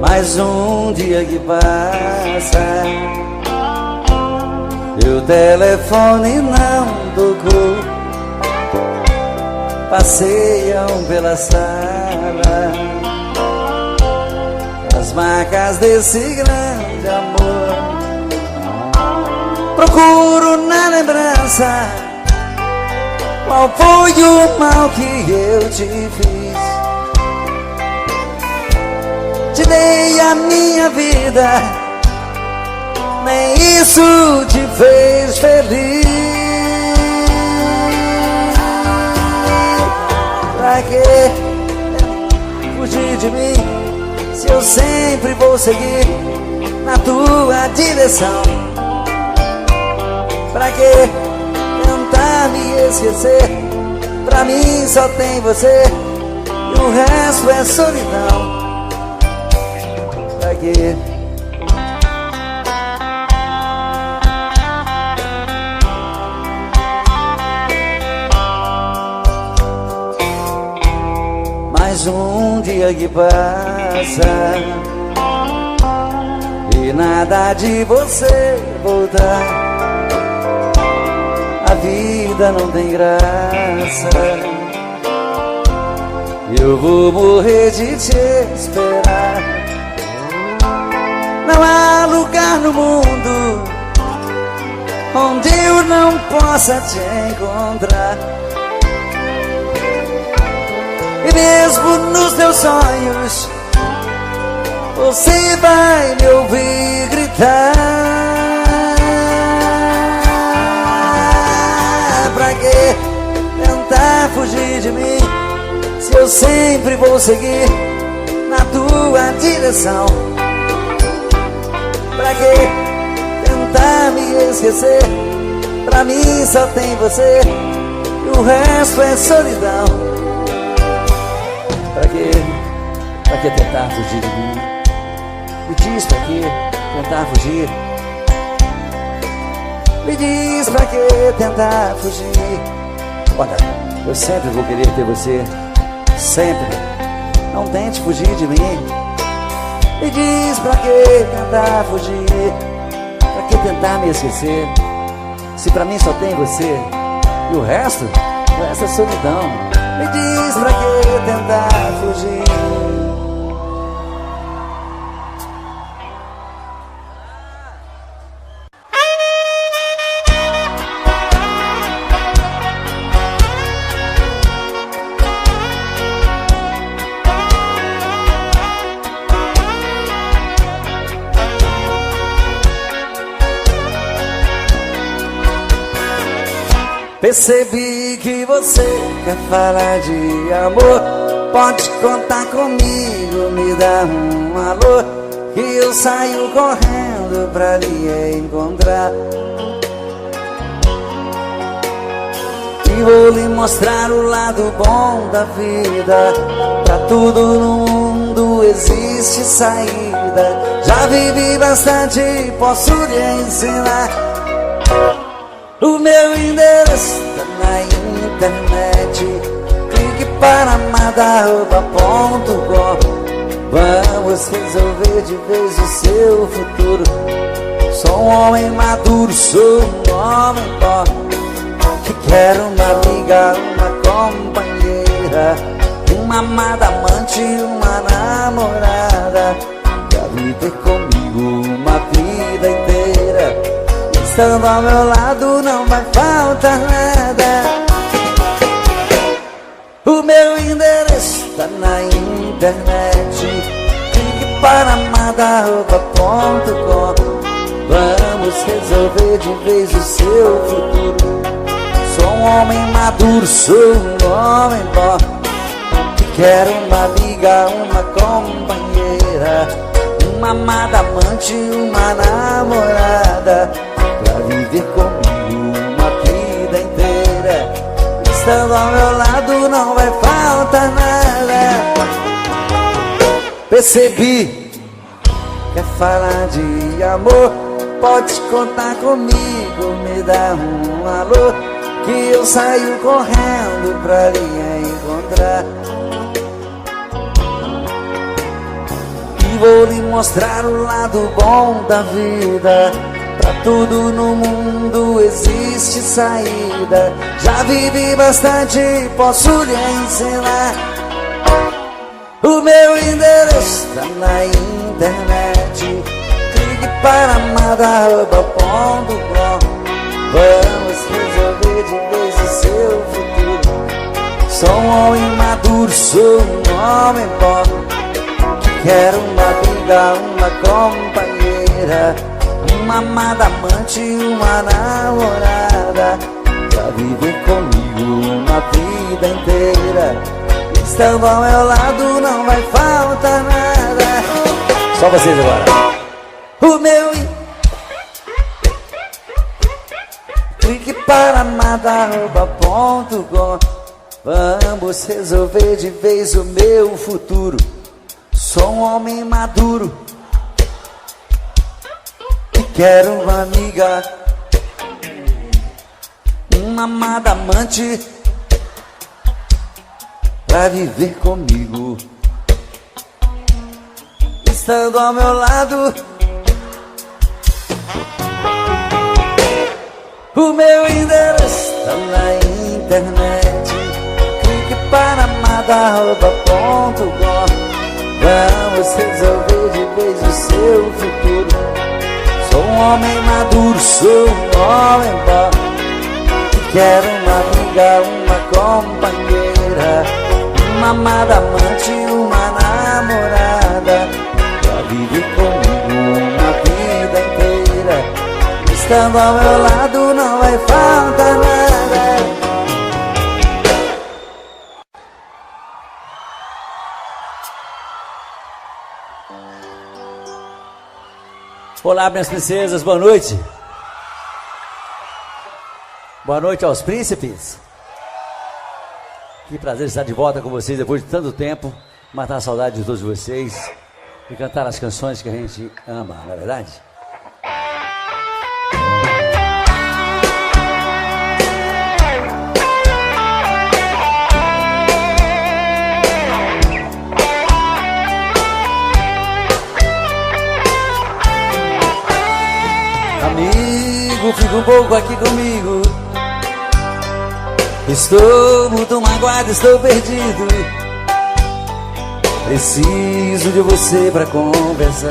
Mais um dia que passa e o telefone não tocou. Passeiam pela sala as marcas desse grande amor. Procuro na lembrança qual foi o mal que eu te fiz. Te dei a minha vida, nem isso te fez feliz. Pra que fugir de mim, se eu sempre vou seguir na tua direção? Pra que tentar me esquecer? Pra mim só tem você e o resto é solidão. Pra quê? Mais um dia que passa e nada de você voltar. A vida não tem graça, eu vou morrer de te esperar. Não há lugar no mundo onde eu não possa te encontrar. E mesmo nos teus sonhos você vai me ouvir gritar. Pra que tentar fugir de mim, se eu sempre vou seguir na tua direção? Pra que tentar me esquecer? Pra mim só tem você e o resto é solidão. Pra que tentar fugir de mim? Me diz pra que tentar fugir? Me diz pra que tentar fugir? Olha, eu sempre vou querer ter você, sempre. Não tente fugir de mim. Me diz pra que tentar fugir? Pra que tentar me esquecer? Se pra mim só tem você e o resto é solidão. Me diz pra que tentar fugir? Percebi que você quer falar de amor. Pode contar comigo, me dá um alô, que eu saio correndo pra lhe encontrar. E vou lhe mostrar o lado bom da vida. Pra tudo no mundo existe saída. Já vivi bastante, posso lhe ensinar. O meu endereço tá na internet. Clique para madarroba.com. Vamos resolver de vez o seu futuro. Sou um homem maduro, sou um homem bom, que quero uma amiga, uma companheira, uma amada amante, uma namorada, pra viver comigo uma vida inteira. Estando ao meu lado não vai faltar nada. O meu endereço tá na internet. Clique para madarroba.com. Vamos resolver de vez o seu futuro. Sou um homem maduro, sou um homem bom, que quero uma amiga, uma companheira, uma amada amante, uma namorada, pra viver comigo uma vida inteira. Estando ao meu lado não vai faltar nada. Percebi, quer falar de amor, pode contar comigo. Me dá um alô que eu saio correndo pra lhe encontrar. E vou lhe mostrar o lado bom da vida. Pra tudo no mundo existe saída. Já vivi bastante, posso lhe ensinar. O meu endereço tá na internet. Clique para amada@com. Vamos resolver de vez o seu futuro. Sou um homem maduro, sou um homem pobre. Quero uma amiga, uma companheira, uma amada amante, uma namorada, pra viver comigo uma vida inteira. Estando ao meu lado não vai faltar nada. Só vocês agora. O meu clique para amada@com. Vamos resolver de vez o meu futuro. Sou um homem maduro e quero uma amiga, uma amada amante, pra viver comigo. Estando ao meu lado, o meu endereço tá na internet. Clique para amada@com. Vamos resolver de vez o seu futuro. Sou um homem maduro, sou um homem bom. Quero uma amiga, uma companheira, uma amada amante, uma namorada, pra viver comigo uma vida inteira. Estando ao meu lado não vai faltar nada. Olá, minhas princesas, boa noite. Boa noite aos príncipes. Que prazer estar de volta com vocês depois de tanto tempo. Matar a saudade de todos vocês e cantar as canções que a gente ama, não é verdade? Amigo, fica um pouco aqui comigo. Estou muito magoado, estou perdido. Preciso de você pra conversar.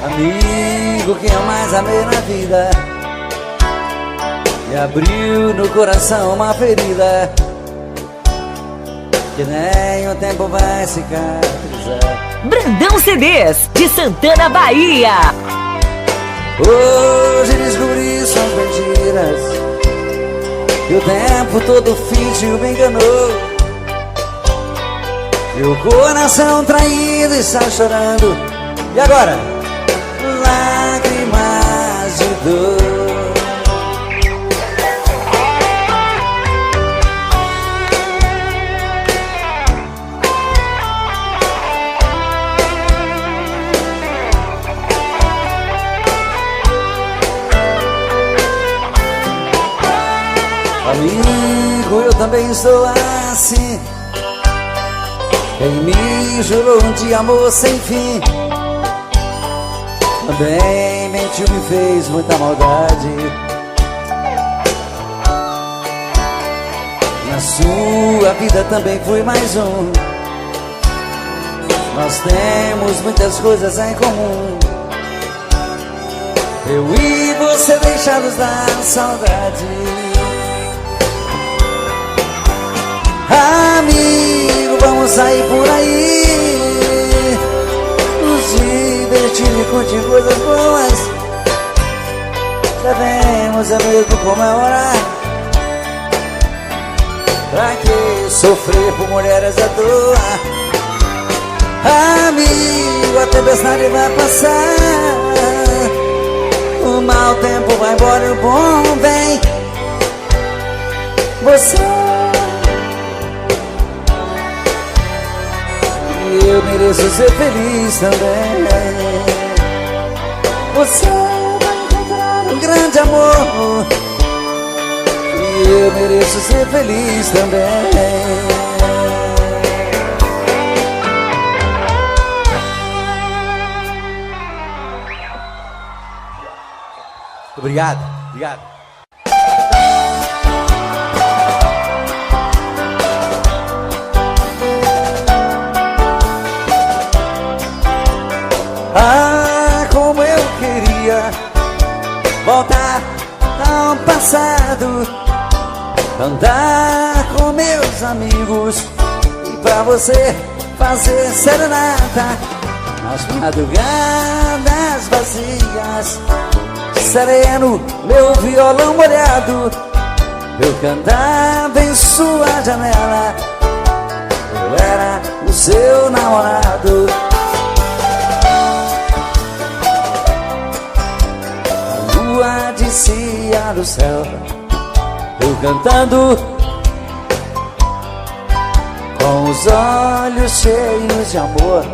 Amigo que eu mais amei na vida, e abriu no coração uma ferida que nem o tempo vai cicatrizar. Brandão CDs, de Santana, Bahia. Hoje descobri suas mentiras, que o tempo todo fingiu, me enganou. Meu coração traído está chorando. E agora? Lágrimas de dor. Amigo, eu também estou assim. Quem me jurou de amor sem fim também mentiu, me fez muita maldade. Na sua vida também fui mais um. Nós temos muitas coisas em comum. Eu e você deixados da saudade. Amigo, vamos sair por aí, nos divertir e curtir coisas boas. Devemos, amigo, comemorar. Pra que sofrer por mulheres à toa? Amigo, a tempestade vai passar, o mau tempo vai embora e o bom vem. Você, eu me mereço ser feliz também. Você vai encontrar um grande amor e eu mereço ser feliz também. Obrigado, obrigado. Ah, como eu queria voltar ao passado, andar com meus amigos e pra você fazer serenata nas madrugadas vazias. Sereno, meu violão molhado, eu cantava em sua janela. Eu era o seu namorado. A lua descia do céu, eu cantando com os olhos cheios de amor.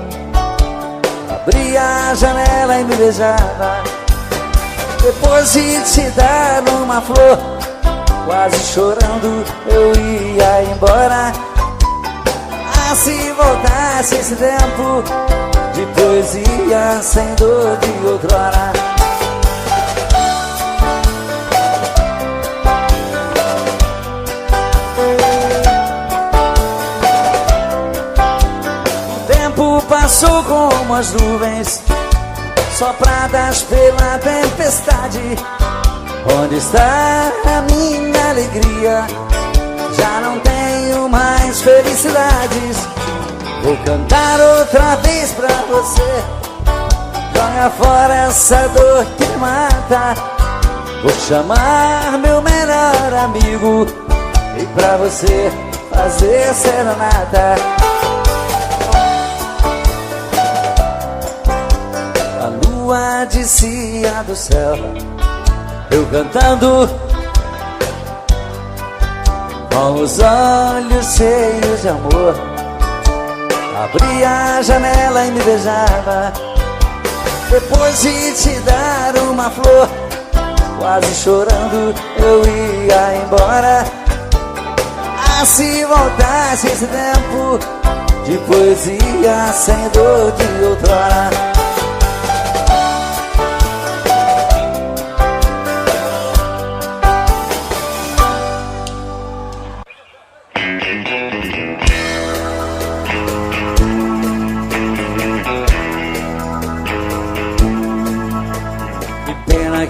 Abria a janela e me beijava. Depois de te dar uma flor, quase chorando eu ia embora. Ah, se voltasse esse tempo de poesia sem dor de outrora. O tempo passou como as nuvens sopradas pela tempestade. Onde está a minha alegria? Já não tenho mais felicidades. Vou cantar outra vez pra você. Joga fora essa dor que me mata. Vou chamar meu melhor amigo e pra você fazer serenata. Descia do céu, eu cantando com os olhos cheios de amor. Abria a janela e me beijava. Depois de te dar uma flor, quase chorando eu ia embora. Ah, se voltasse esse tempo de poesia sem dor de outrora.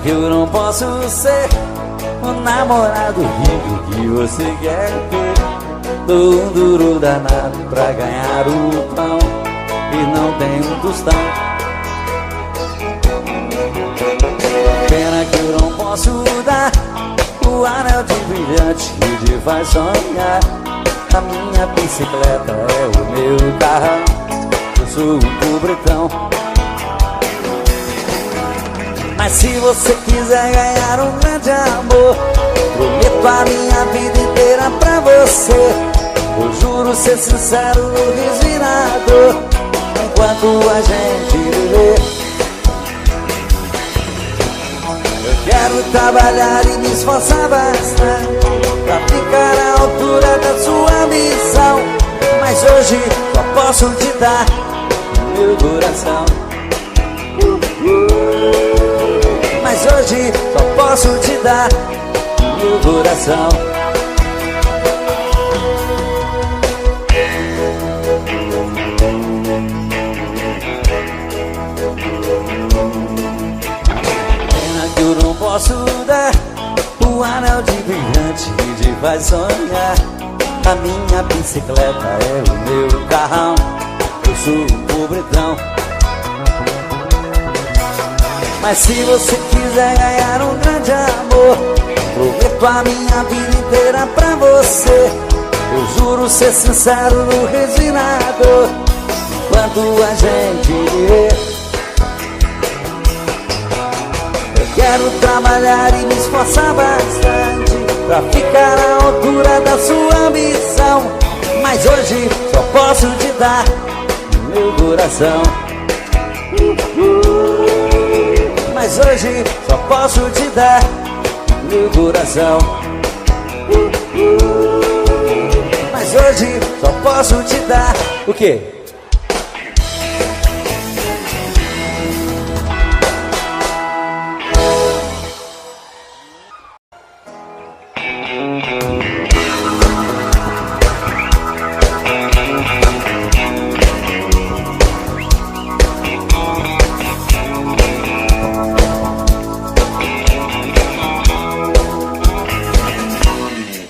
Que eu não posso ser o namorado rico que você quer ter. Dou um duro danado pra ganhar o pão e não tenho um tostão. Pena que eu não posso dar o anel de brilhante que te faz sonhar. A minha bicicleta é o meu carrão, eu sou um pobretão. Mas se você quiser ganhar um grande amor, prometo a minha vida inteira pra você. Eu juro ser sincero, desvirado, enquanto a gente viver. Eu quero trabalhar e me esforçar bastante pra ficar à altura da sua missão. Mas hoje só posso te dar meu coração. Mas hoje só posso te dar meu coração. Pena que eu não posso dar o anel de brilhante que te faz sonhar. A minha bicicleta é o meu carrão, eu sou um pobretão. Mas se você quiser ganhar um grande amor, prometo a minha vida inteira pra você. Eu juro ser sincero, resignado, enquanto a gente viver. Eu quero trabalhar e me esforçar bastante pra ficar à altura da sua ambição. Mas hoje só posso te dar meu coração. Mas hoje só posso te dar meu coração. Mas hoje só posso te dar o quê?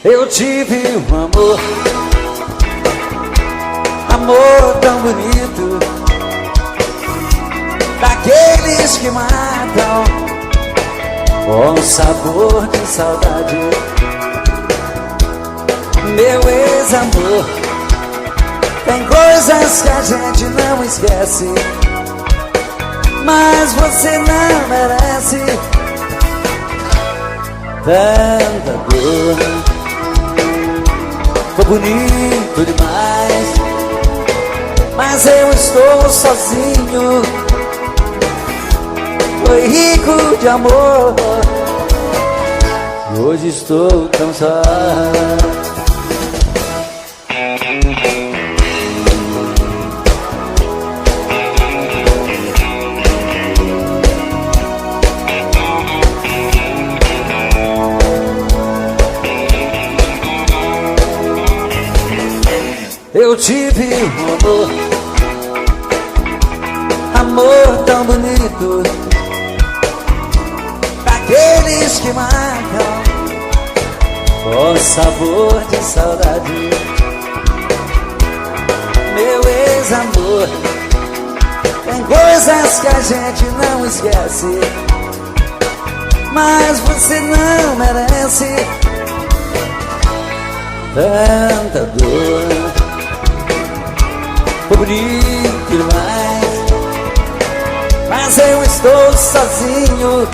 Eu tive um amor, amor tão bonito, daqueles que matam com sabor de saudade. Meu ex-amor, tem coisas que a gente não esquece, mas você não merece tanta dor. Foi bonito demais, mas eu estou sozinho. Foi rico de amor, e hoje estou tão só. Eu tive um amor, amor tão bonito, daqueles que matam com sabor de saudade. Meu ex-amor, tem coisas que a gente não esquece, mas você não merece tanta dor. Foi bonito demais, mas eu estou sozinho.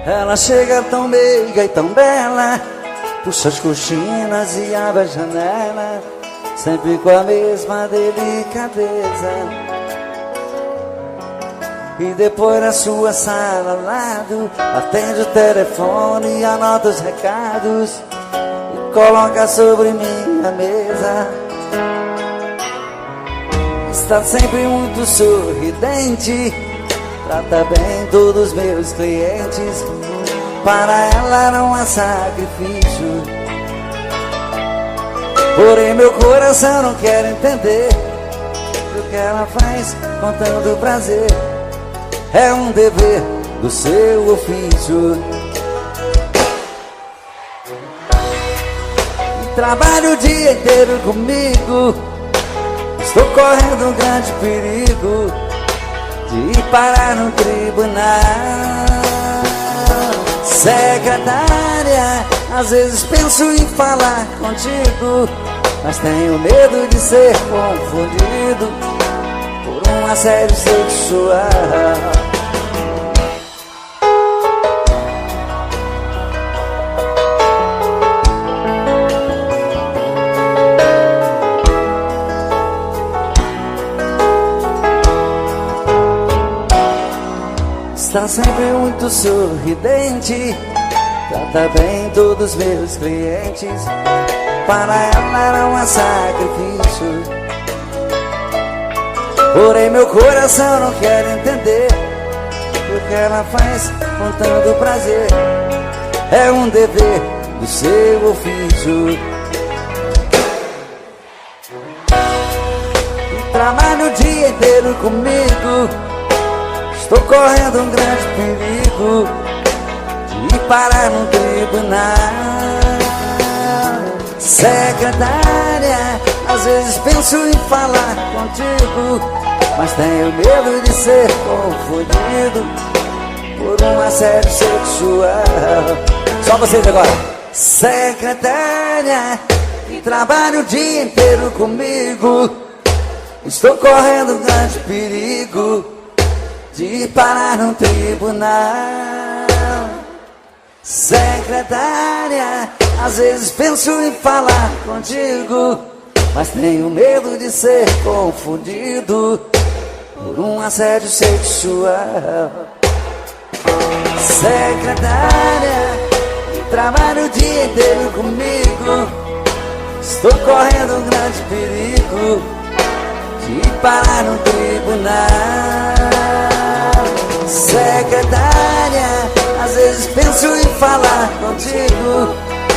Ela chega tão meiga e tão bela, puxa as cortinas e abre a janela, sempre com a mesma delicadeza. E depois na sua sala ao lado, atende o telefone e anota os recados e coloca sobre minha mesa. Está sempre muito sorridente, trata bem todos os meus clientes. Para ela não há sacrifício, porém meu coração não quer entender o que ela faz com tanto prazer. É um dever do seu ofício. E trabalha o dia inteiro comigo, estou correndo um grande perigo de parar no tribunal. Secretária, às vezes penso em falar contigo, mas tenho medo de ser confundido por um assédio sexual. Está sempre muito sorridente, trata bem todos os meus clientes. Para ela não há sacrifício, porém meu coração não quer entender o que ela faz com tanto prazer. É um dever do seu ofício. E trabalha o dia inteiro comigo, estou correndo um grande perigo de parar no tribunal. Secretária, Às vezes penso em falar contigo, mas tenho medo de ser confundido por um assédio sexual. Só vocês agora. Secretária, que trabalha o dia inteiro comigo, estou correndo grande perigo de parar no tribunal. Secretária, às vezes penso em falar contigo, mas tenho medo de ser confundido por um assédio sexual. Secretária, que trabalha o dia inteiro comigo, estou correndo um grande perigo de parar no tribunal. Secretária, às vezes penso em falar contigo,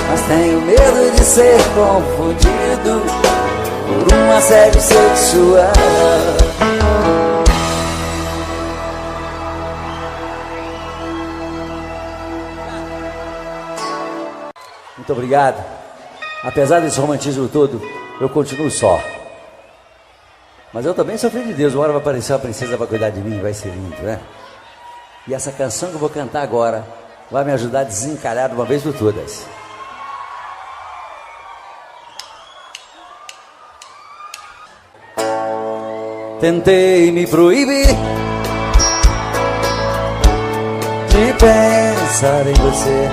mas tenho medo de ser confundido por um assédio sexual. Muito obrigado. Apesar desse romantismo todo, eu continuo só. Mas eu também sou filho de Deus. Uma hora vai aparecer uma princesa para cuidar de mim, vai ser lindo, né? E essa canção que eu vou cantar agora vai me ajudar a desencalhar de uma vez por todas. Tentei me proibir de pensar em você,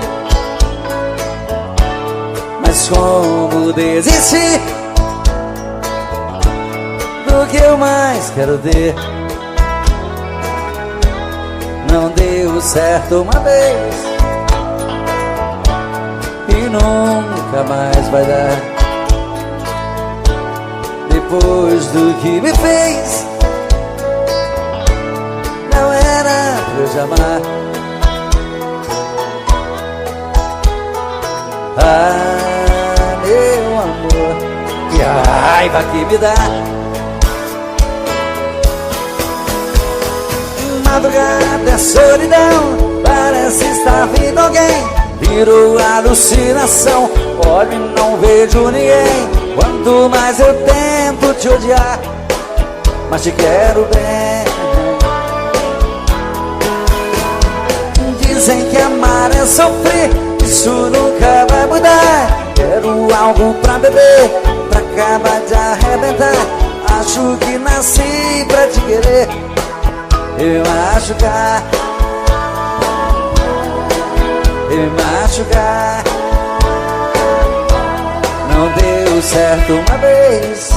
mas como desistir do que eu mais quero ter? Não deu certo uma vez e nunca mais vai dar. Depois do que me fez, não era pra eu te amar. Ah, meu amor, que raiva que me dá. Madrugada é solidão, parece estar vindo alguém. Virou alucinação, olho e não vejo ninguém. Quanto mais eu tento te odiar, mas te quero bem. Dizem que amar é sofrer, isso nunca vai mudar. Quero algo pra beber, pra acabar de arrebentar. Acho que nasci pra te querer e machucar, e machucar. Não deu certo uma vez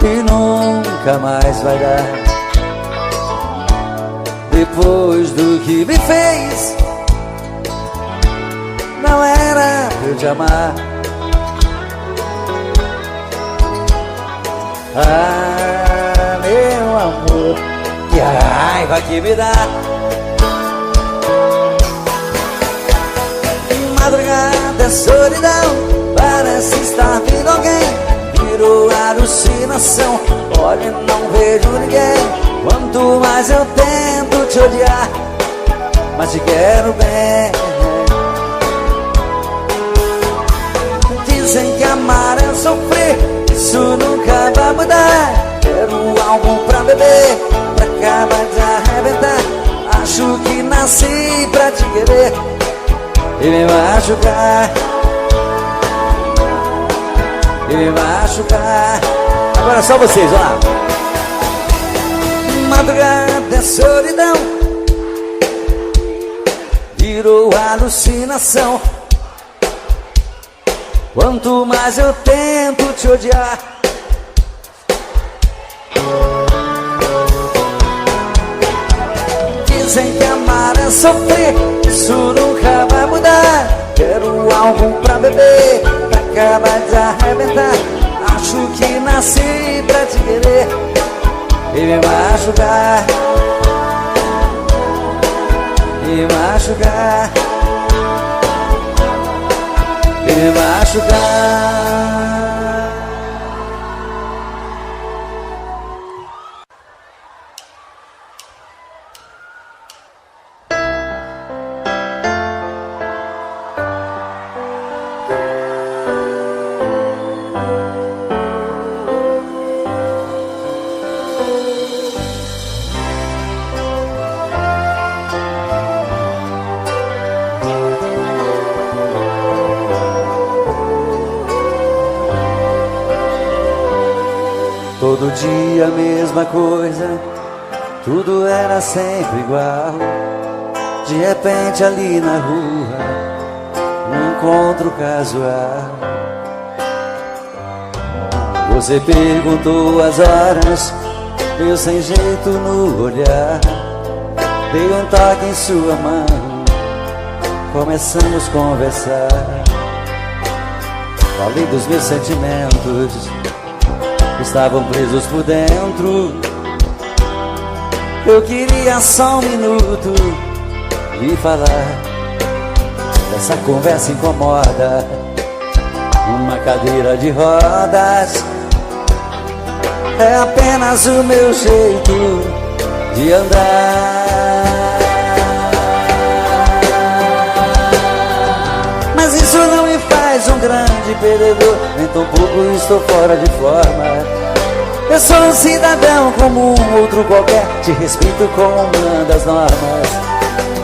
e nunca mais vai dar. Depois do que me fez, não era pra eu te amar. Ah, meu amor, que raiva que me dá. Madrugada é solidão, parece estar vindo alguém. Virou alucinação, olho e não vejo ninguém. Quanto mais eu tento te odiar, mas te quero bem. Dizem que amar é sofrer, isso nunca vai mudar. Quero algo pra beber, pra acabar de arrebentar. Acho que nasci pra te querer e me machucar, e me machucar. Agora só vocês, vamos lá. Madrugada é solidão, virou alucinação. Quanto mais eu tento te odiar, dizem que amar é sofrer, isso nunca vai mudar. Quero algo pra beber, pra acabar de arrebentar. Acho que nasci pra te querer e me machucar, e me machucar, e me machucar. Todo dia a mesma coisa, tudo era sempre igual. De repente ali na rua, um encontro casual. Você perguntou as horas, eu sem jeito no olhar. Dei um toque em sua mão, começamos a conversar. Falei dos meus sentimentos, estavam presos por dentro. Eu queria só um minuto e falar. Essa conversa incomoda, uma cadeira de rodas é apenas o meu jeito de andar. Mas isso não me faz um grande perdedor, nem tão pouco estou fora de forma. Eu sou um cidadão como um outro qualquer, te respeito como uma das normas.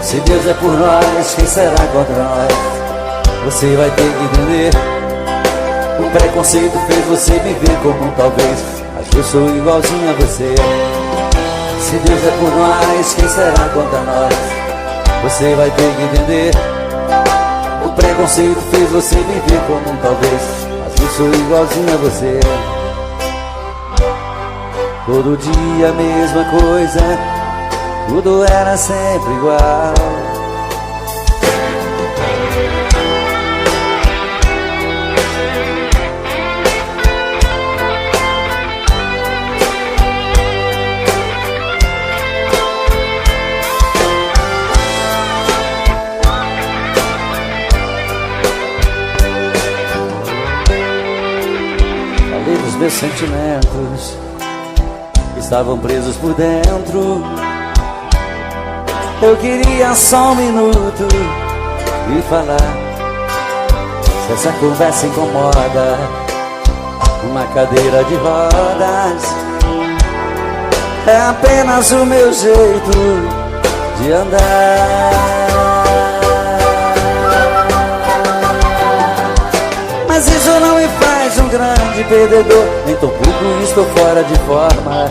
Se Deus é por nós, quem será contra nós? Você vai ter que entender. O preconceito fez você me ver como um talvez, mas eu sou igualzinho a você. Se Deus é por nós, quem será contra nós? Você vai ter que entender. O preconceito fez você me ver como um talvez, mas eu sou igualzinho a você. Todo dia a mesma coisa, tudo era sempre igual. Falei dos meus sentimentos, estavam presos por dentro. Eu queria só um minuto e falar. Se essa conversa incomoda, uma cadeira de rodas é apenas o meu jeito de andar. Mas isso não me faz um grande perdedor, nem tão pouco estou fora de forma.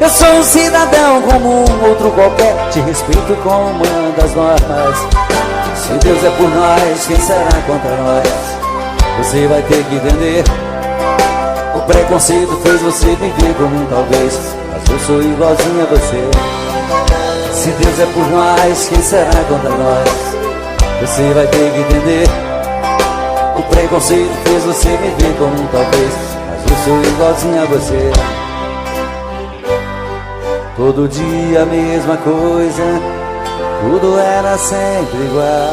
Eu sou um cidadão como um outro qualquer, te respeito como uma das normas. Se Deus é por nós, quem será contra nós? Você vai ter que entender. O preconceito fez você me ver como um talvez, mas eu sou igualzinho a você. Se Deus é por nós, quem será contra nós? Você vai ter que entender. O preconceito fez você me ver como um talvez, mas eu sou igualzinho a você. Todo dia a mesma coisa, tudo era sempre igual.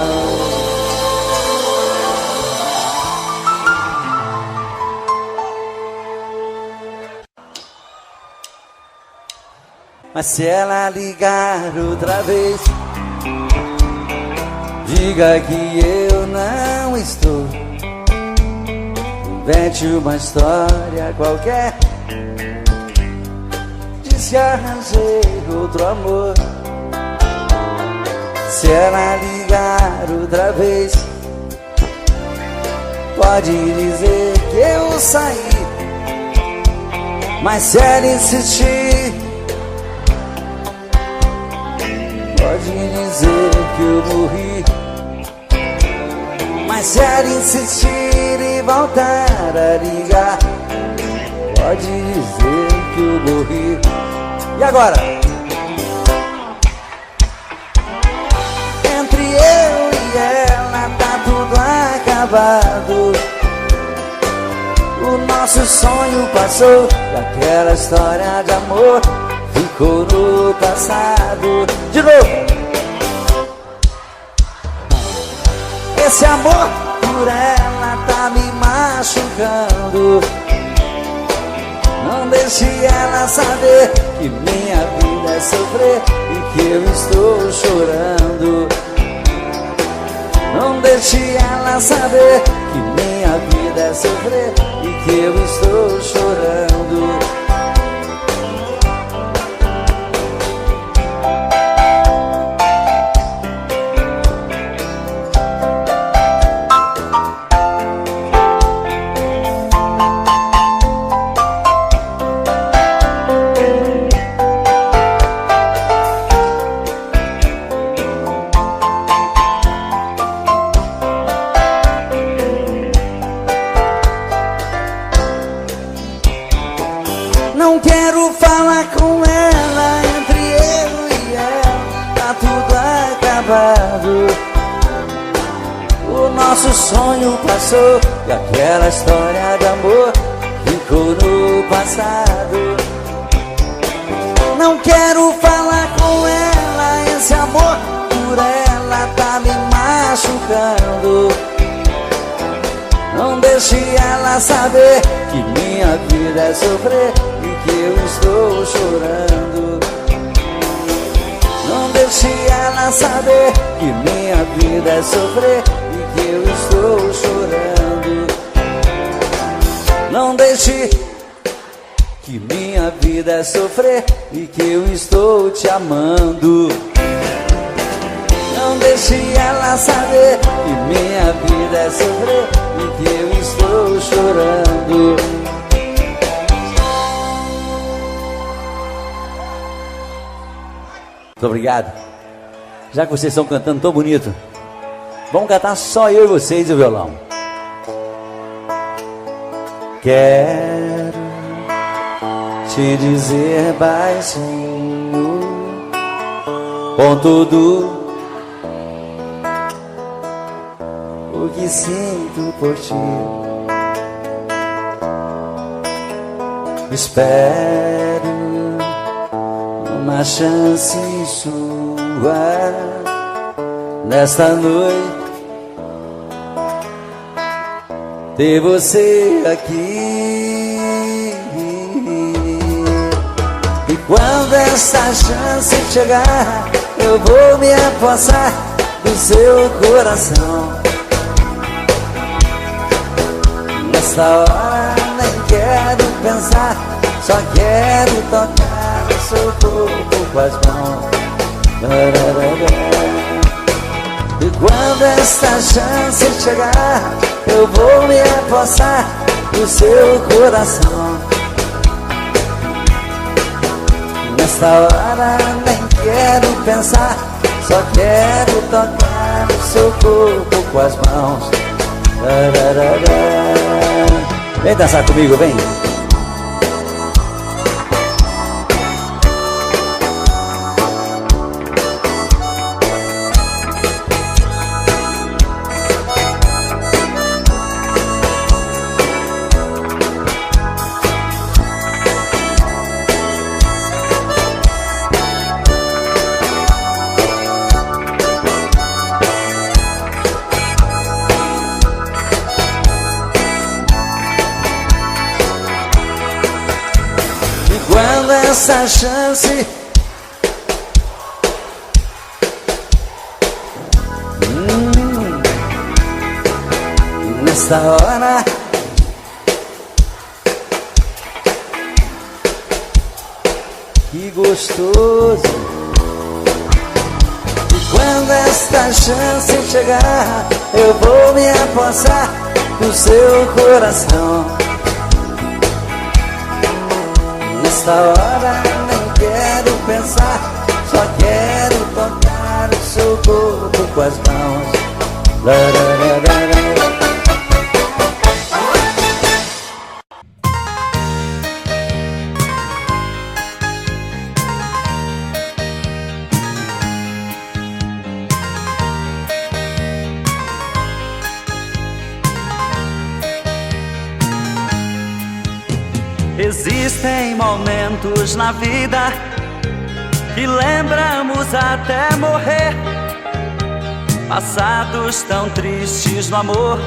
Mas se ela ligar outra vez, diga que eu não estou. Invente uma história qualquer, diz que arranjei outro amor. Se ela ligar outra vez, pode dizer que eu saí. Mas se ela insistir, pode dizer que eu morri. Mas se ela insistir e voltar a ligar, pode dizer que eu morri. E agora? Entre eu e ela tá tudo acabado. O nosso sonho passou e aquela história de amor ficou no passado. De novo! Esse amor por ela tá me machucando. Não deixe ela saber que minha vida é sofrer e que eu estou chorando. Não deixe ela saber que minha vida é sofrer e que eu estou chorando. Não quero falar com ela, entre eu e ela tá tudo acabado. O nosso sonho passou e aquela história de amor ficou no passado. Não quero falar com ela, esse amor por ela tá me machucando. Não deixe ela saber que minha vida é sofrer e que eu estou chorando. Não deixe ela saber que minha vida é sofrer e que eu estou chorando. Não deixe que minha vida é sofrer e que eu estou te amando. Não deixe ela saber que minha vida é sofrer e que eu estou chorando. Muito obrigado. Já que vocês estão cantando tão bonito, vamos cantar só eu e vocês e o violão. Quero te dizer baixinho, com tudo o que sinto por ti. Espero uma chance sua nesta noite, ter você aqui. E quando essa chance chegar, eu vou me apossar do seu coração. Nessa hora nem quero pensar, só quero tocar o seu corpo com as mãos. E quando essa chance chegar, eu vou me apossar do seu coração. Nessa hora nem quero pensar, só quero tocar o seu corpo com as mãos. Vem dançar comigo, vem. Essa chance nessa hora que gostoso. E quando esta chance chegar, eu vou me apossar do seu coração. Nessa hora nem quero pensar, só quero tocar o seu corpo com as mãos. Existem momentos na vida que lembramos até morrer, passados tão tristes no amor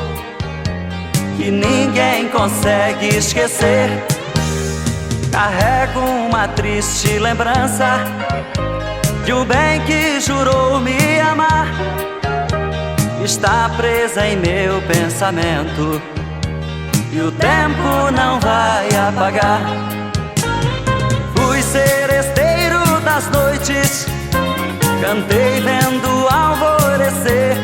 que ninguém consegue esquecer. Carrego uma triste lembrança de um bem que jurou me amar. Está presa em meu pensamento e o tempo não vai apagar. Fui seresteiro das noites, cantei vendo alvorecer,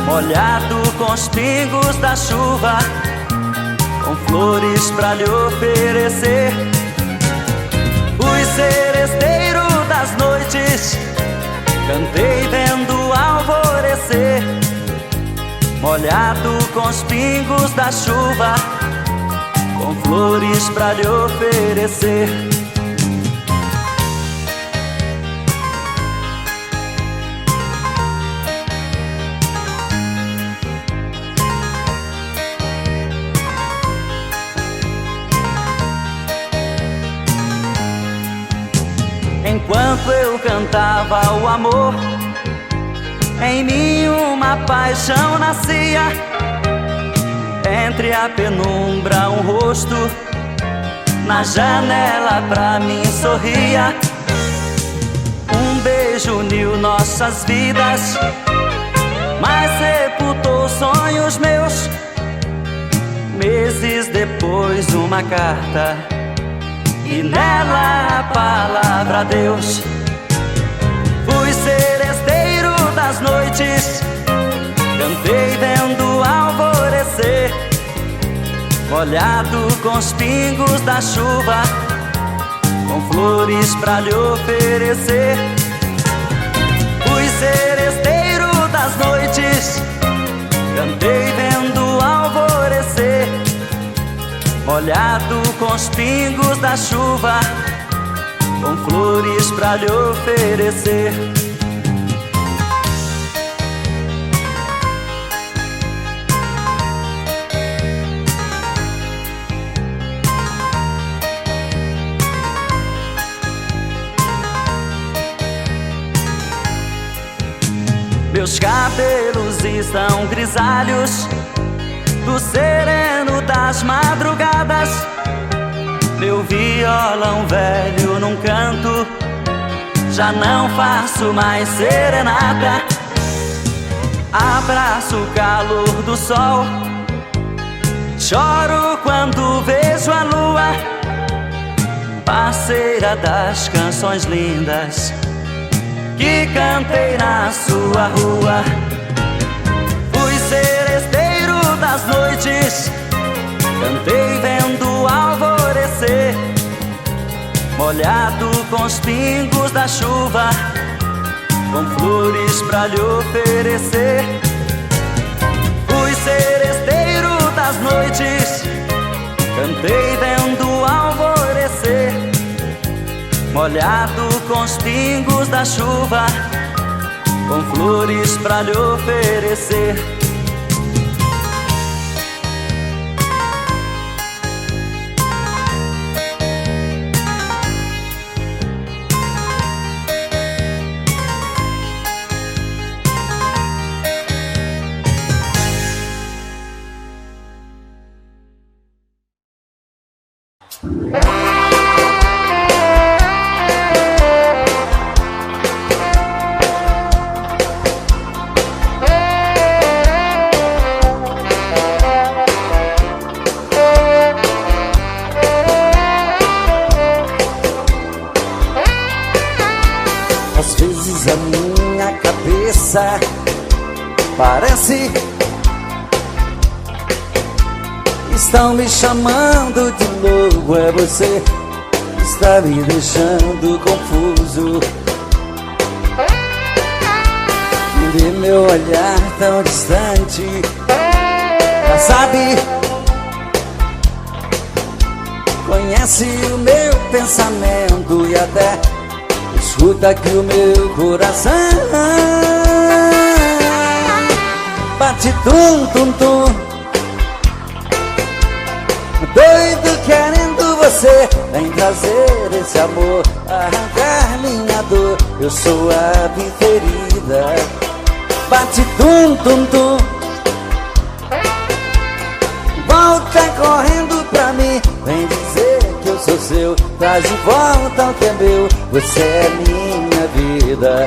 molhado com os pingos da chuva, com flores pra lhe oferecer. Fui seresteiro das noites, cantei vendo alvorecer, molhado com os pingos da chuva, com com flores pra lhe oferecer. Enquanto eu cantava o amor, em mim uma paixão nascia. Entre a penumbra um rosto na janela pra mim sorria. Um beijo uniu nossas vidas, mas sepultou sonhos meus. Meses depois uma carta e nela a palavra Deus. Fui seresteiro das noites, cantei vendo o alvorecer, molhado com os pingos da chuva, com flores pra lhe oferecer. Fui seresteiro das noites, cantei vendo o alvorecer, molhado com os pingos da chuva, com flores pra lhe oferecer. Meus cabelos estão grisalhos do sereno das madrugadas. Meu violão velho num canto, já não faço mais serenata. Abraço o calor do sol, choro quando vejo a lua, parceira das canções lindas que cantei na sua rua. Fui seresteiro das noites, cantei vendo o alvorecer, molhado com os pingos da chuva, com flores pra lhe oferecer. Fui seresteiro das noites, cantei vendo o alvorecer, molhado com os pingos da chuva, com flores pra lhe oferecer. Às vezes a minha cabeça parece estão me chamando de louco. É você que está me deixando confuso. Vê meu olhar tão distante, já sabe, conhece o meu pensamento e até escuta aqui o meu coração. Bate tum tum tum, doido querendo você. Vem trazer esse amor, arrancar minha dor. Eu sou a preferida. Bate tum tum tum, volta correndo pra mim. Vem dizer que eu sou seu, traz de volta o que é meu. Você é minha vida.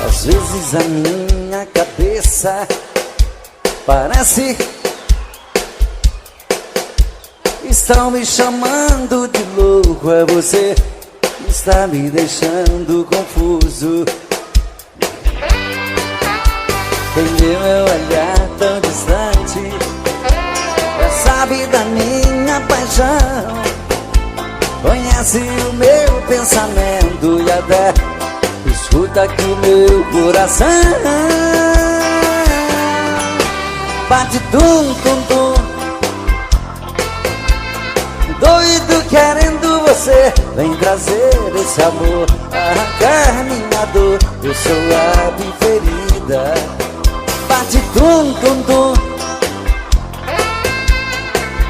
Às vezes a minha cabeça parece estão me chamando de louco. É você que está me deixando confuso. Quem vê meu olhar tão distante já sabe da minha paixão, conhece o meu pensamento e até escuta aqui o meu coração. Bate tum, tum, tum, doido querendo você. Vem trazer esse amor, arrancar minha dor. Eu sou a preferida. Bate tum, tum, tum,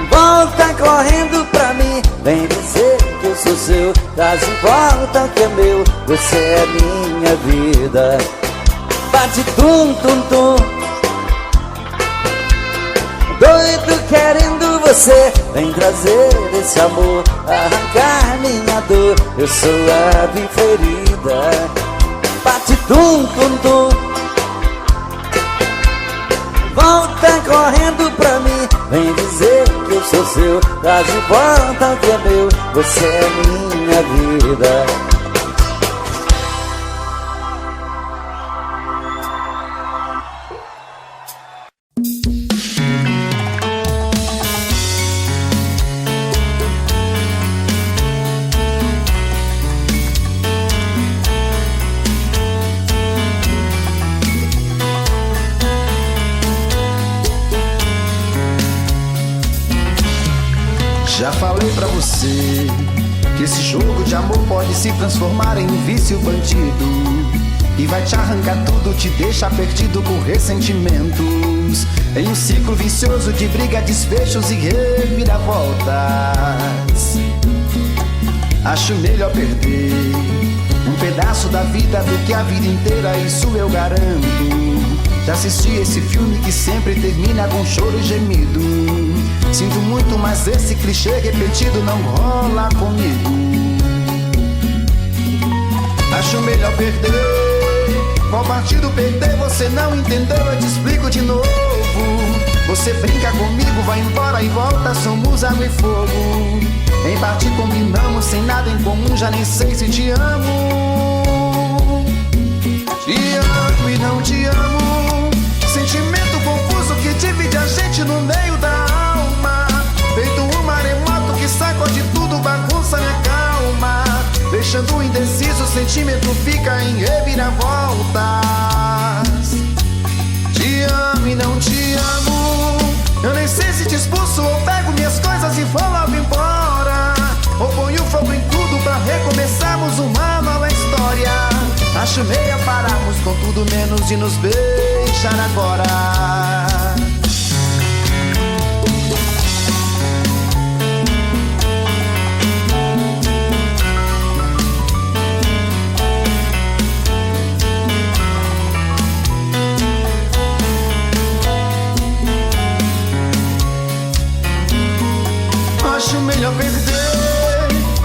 volta correndo pra mim. Vem dizer que eu sou seu, traz de volta o que é meu. Você é minha vida. Bate tum, tum, tum, doido querendo você. Vem trazer esse amor, arrancar minha dor. Eu sou a preferida. Bate tum, tum, tum, volta correndo pra mim. Vem dizer que eu sou seu, traz de volta o que é meu. Você é minha vida. Já falei pra você que esse jogo de amor pode se transformar em um vício bandido, e vai te arrancar tudo, te deixar perdido com ressentimentos, em um ciclo vicioso de briga, desfechos e reviravoltas. Acho melhor perder um pedaço da vida do que a vida inteira, isso eu garanto. Já assisti esse filme que sempre termina com choro e gemido. Sinto muito, mas esse clichê repetido não rola comigo. Acho melhor perder. Qual partido perder? Você não entendeu, eu te explico de novo. Você brinca comigo, vai embora e volta, somos água e fogo. Em parte combinamos, sem nada em comum, já nem sei se te amo. Te amo e não te amo. Sentimento confuso que divide a gente no meio da alma. Feito um maremoto que sacode tudo, bagunça minha calma. Deixando indeciso, o sentimento fica em reviravoltas. Te amo e não te amo. Eu nem sei se te expulso ou pego minhas coisas e vou logo embora, ou ponho fogo em tudo pra recomeçarmos uma nova história. Acho melhor pararmos com tudo menos de nos beijar agora. Acho melhor perder.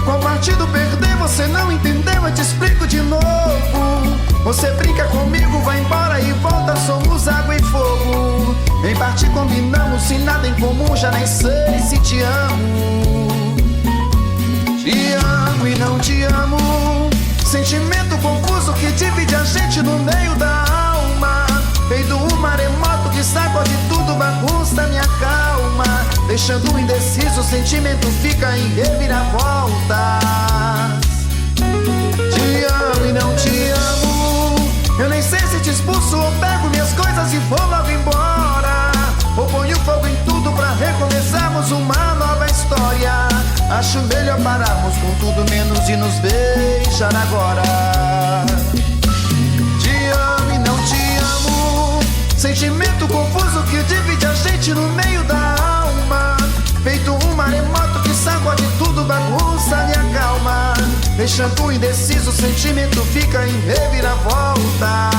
Qual partido perder? Você não entendeu, eu te explico de novo. Você brinca comigo, vai embora e volta, somos água e fogo. Em parte combinamos, sem nada em comum, já nem sei se te amo. Te amo e não te amo. Sentimento confuso que divide a gente no meio da alma. Feito um maremoto que sacode tudo, bagunça minha calma. Deixando indeciso, o sentimento fica em reviravoltas. Te amo e não te amo. Eu nem sei se te expulso ou pego minhas coisas e vou logo embora, ou ponho fogo em tudo pra recomeçarmos uma nova história. Acho melhor pararmos com tudo menos de nos beijar agora. Te amo e não te amo. Sentimento confuso que divide a gente no meio da alma. Feito um maremoto que sacode tudo, bagunça minha calma. Deixando indeciso, o sentimento fica em reviravoltas.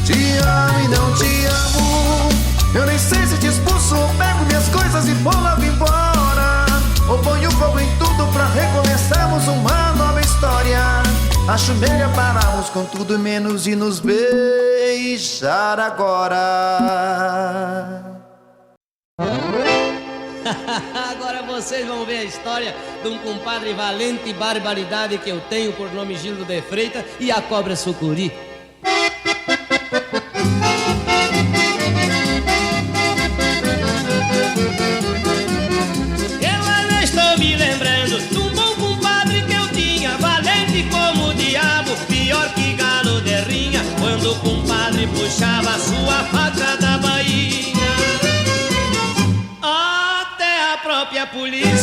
Te amo e não te amo. Eu nem sei se te expulso ou pego minhas coisas e vou logo embora, ou ponho fogo em tudo pra recomeçarmos uma nova história. Acho melhor pararmos com tudo menos de nos beijar agora. Agora vocês vão ver a história de um compadre valente e barbaridade que eu tenho por nome Gildo de Freitas e a cobra sucuri.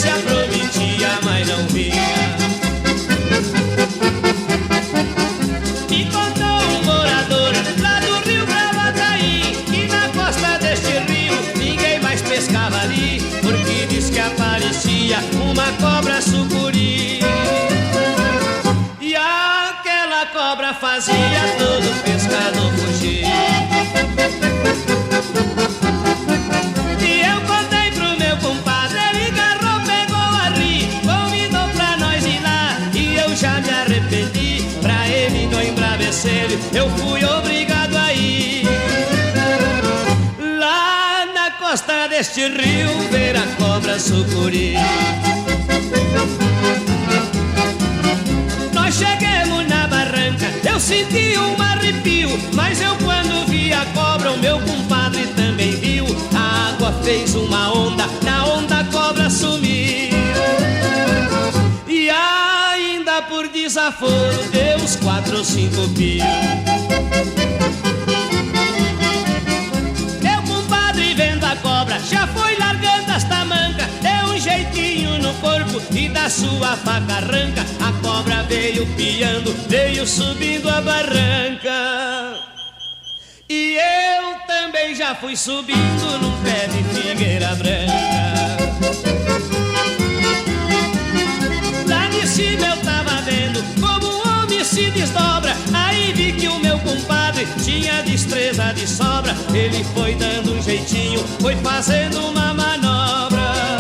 polícia prometia, mas não vinha. Me contou um morador lá do Rio Gravataí que na costa deste rio ninguém mais pescava ali, porque diz que aparecia uma cobra sucuri. E aquela cobra fazia todo pescador fugir. E eu contei pro meu compadre, ele agarrou, pegou a rir, convidou pra nós ir lá, e eu já me arrependi. Pra ele não embravecer, eu fui obrigado a ir. Lá na costa deste rio, ver a cobra sucuri. Nós chegamos na barranca, eu senti um arrepio, mas eu quando vi a cobra, o meu compadre também viu. A água fez uma onda, na onda a cobra sumiu. E ainda por desaforo deu uns 4 ou 5 pios. Meu compadre vendo a cobra já foi largando as tamancas, deu um jeitinho no corpo e da sua faca arranca. A cobra veio piando, veio subindo a barranca. E eu também já fui subindo num pé de figueira branca. Lá de cima eu tava vendo como um homem se desdobra. Aí vi que o meu compadre tinha destreza de sobra. Ele foi dando um jeitinho, foi fazendo uma manobra,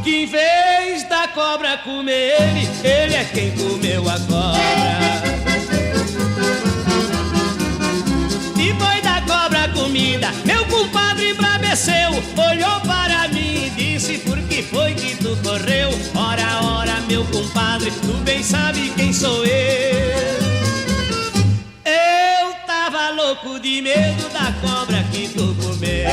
que em vez da cobra comer ele, ele é quem comeu a cobra. Depois da cobra comida, meu compadre embraveceu, olhou para mim e disse: por que foi que tu correu? Ora, ora, meu compadre, tu bem sabe quem sou eu. Eu tava louco de medo da cobra que tu comeu.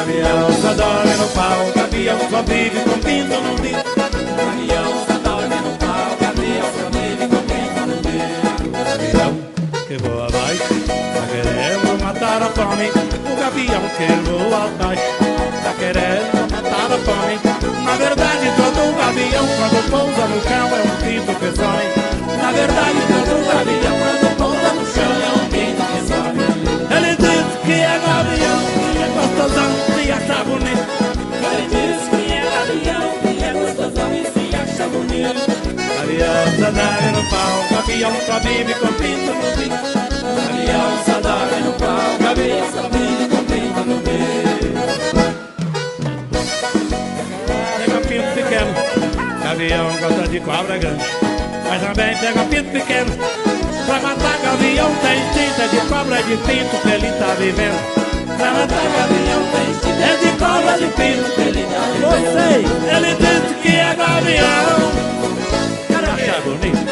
Gavião só dorme no pau, gavião só vive com pinto no bico. Gavião só dorme no pau, gavião só vive com pinto no bico. Gavião que voa abaixo, tá querendo matar a fome. O gavião que voa abaixo, tá querendo matar a fome. Na verdade todo gavião quando pousa no chão é um pinto que some. Na verdade todo gavião quando pousa no chão é um pinto que some. Ele diz que é gavião, que é gostosão, se acha bonito. Ele diz que é gavião, que é gostosão e se acha bonito. Gavião só dorme no pau, gavião só vive com pinto no bico. Gavião só dorme no pau, gavião só vive com pinto no bico. Pega pinto pequeno, gavião gosta de cobra grande. Mas também pega pinto pequeno, pra matar gavião tem tinta de cobra de pinto que ele tá vivendo. Pra matar gavião tem tinta é de cobra de pinto que ele tá vivendo. Você, ele disse que é gavião. Cara, acha bonito.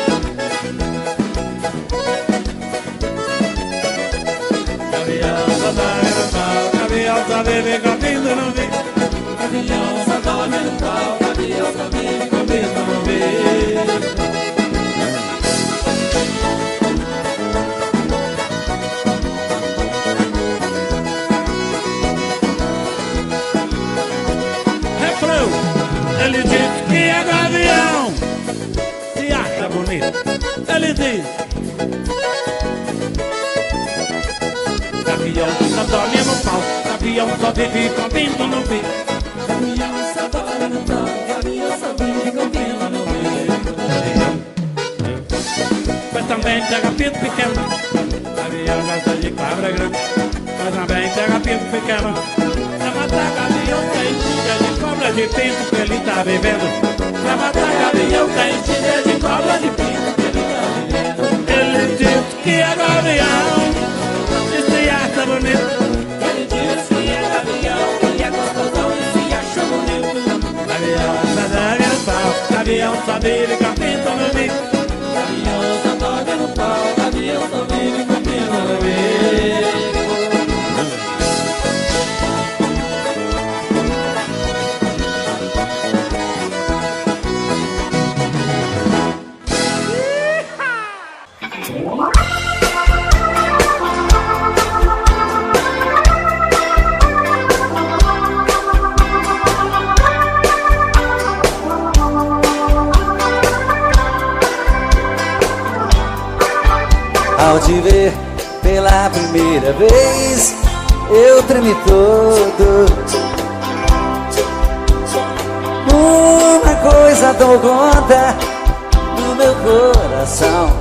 Gavião só dorme no pau, gavião só vive com pinto no bico. Gavião só dorme no pau, gavião só vive com pinto no bico. Ele diz que é gavião, se acha bonito. Ele diz gavião só dorme no pau, gavião só vive com pinto no bico. Gavião só dorme no pau, gavião só vive com pinto no bico. Mas também pega pinto pequeno, gavião gosta de cobra grande. Mas também pega pinto pequeno, pra matar gavião tem tinta de cobra de pinto que ele tá vivendo. Pra matar gavião tem tinta de cobra de pinto que ele tá vivendo. Ele diz que é gavião e se acha bonito. Ele diz que é gavião e é gostosão e se acha bonito. Gavião só dorme no pau, gavião só vive com pinto no bico. Gavião só dorme no pau, gavião só vive com pinto no bico. Ao te ver pela primeira vez, eu tremi todo. Uma coisa tomou conta do meu coração.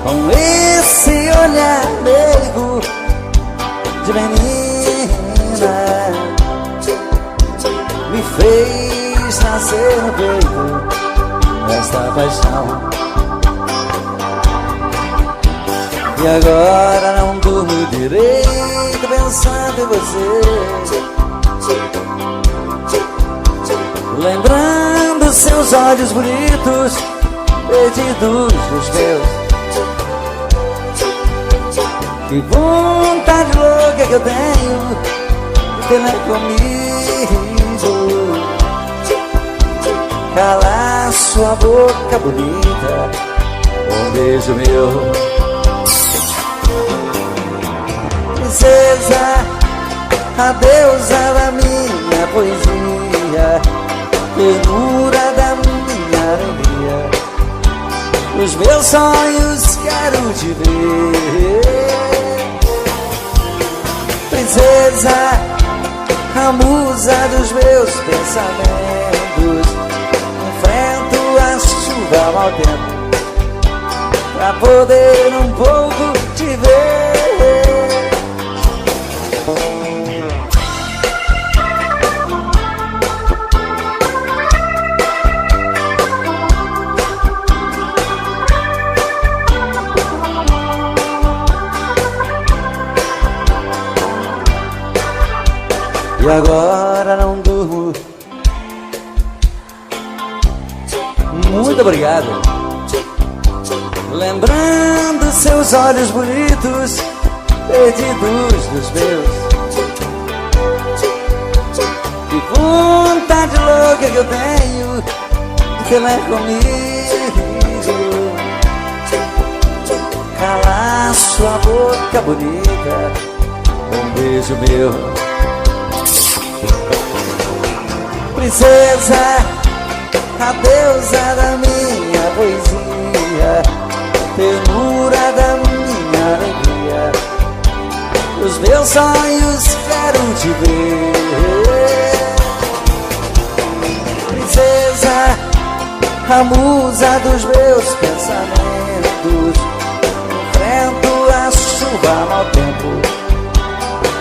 Com esse olhar meigo de menina, me fez nascer no peito esta paixão. E agora não durmo direito pensando em você, lembrando seus olhos bonitos perdidos dos meus. Que vontade louca que eu tenho de ter comigo, calar sua boca bonita, um beijo meu. Princesa, a deusa da minha poesia, ternura da minha alegria, nos meus sonhos quero te ver. Princesa, a musa dos meus pensamentos, enfrento a chuva ao mau tempo pra poder um pouco te ver. E agora não durmo. Muito obrigado. Lembrando seus olhos bonitos perdidos dos meus. Que vontade louca que eu tenho de ter mais comigo, calar sua boca bonita, um beijo meu. Princesa, a deusa da minha poesia, ternura da minha alegria, os meus sonhos quero te ver. Princesa, a musa dos meus pensamentos, enfrento a chuva mau tempo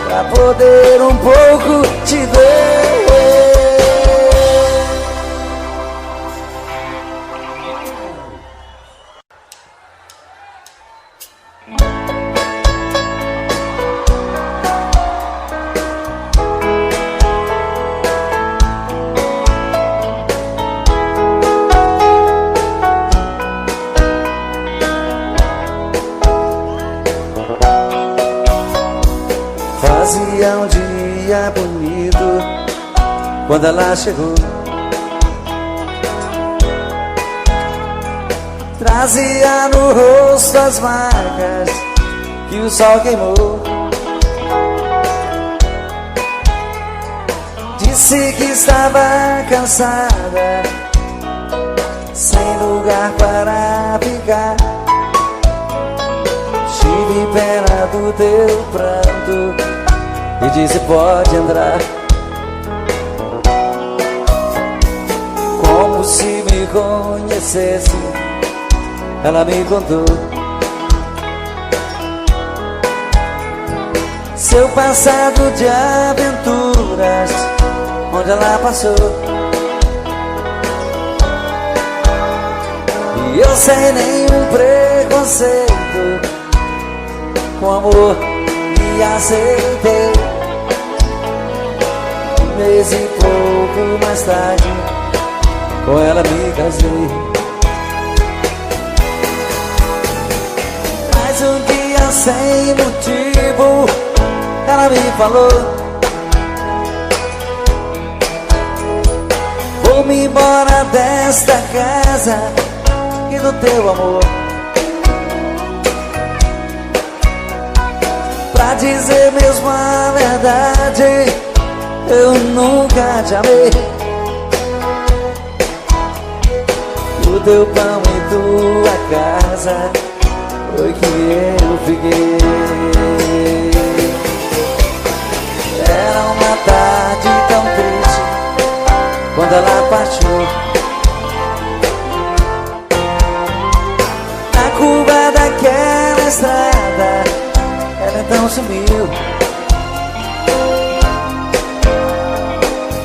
pra poder um pouco te ver. Fazia um dia bonito quando ela chegou, trazia no rosto as marcas que o sol queimou. Disse que estava cansada, sem lugar para ficar. Tive pena do teu pranto e disse pode entrar, como se me conhecesse. Ela me contou seu passado de aventuras, onde ela passou. E eu sem nenhum preconceito, com amor e aceitei. Um mês e pouco mais tarde, com ela me casei. Mas um dia sem motivo, ela me falou: vou-me embora desta casa e do teu amor. Pra dizer mesmo a verdade, eu nunca te amei. O teu pão e tua casa foi que eu fiquei. Era uma tarde tão triste quando ela partiu. Na curva daquela estrada, ela então sumiu.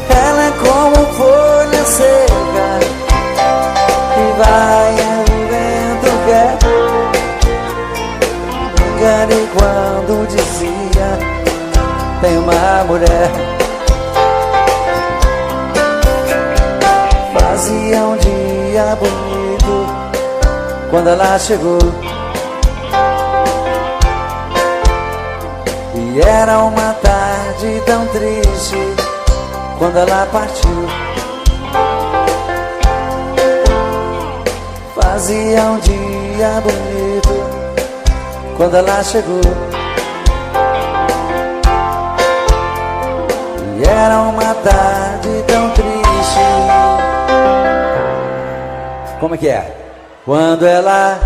Ela é como folha seca que vai e o vento quer. Me enganei quando dizia tem uma mulher. Fazia um dia bonito quando ela chegou, e era uma tarde tão triste quando ela partiu. Fazia um dia bonito quando ela chegou, e era uma tarde tão triste. Como é que é? Quando ela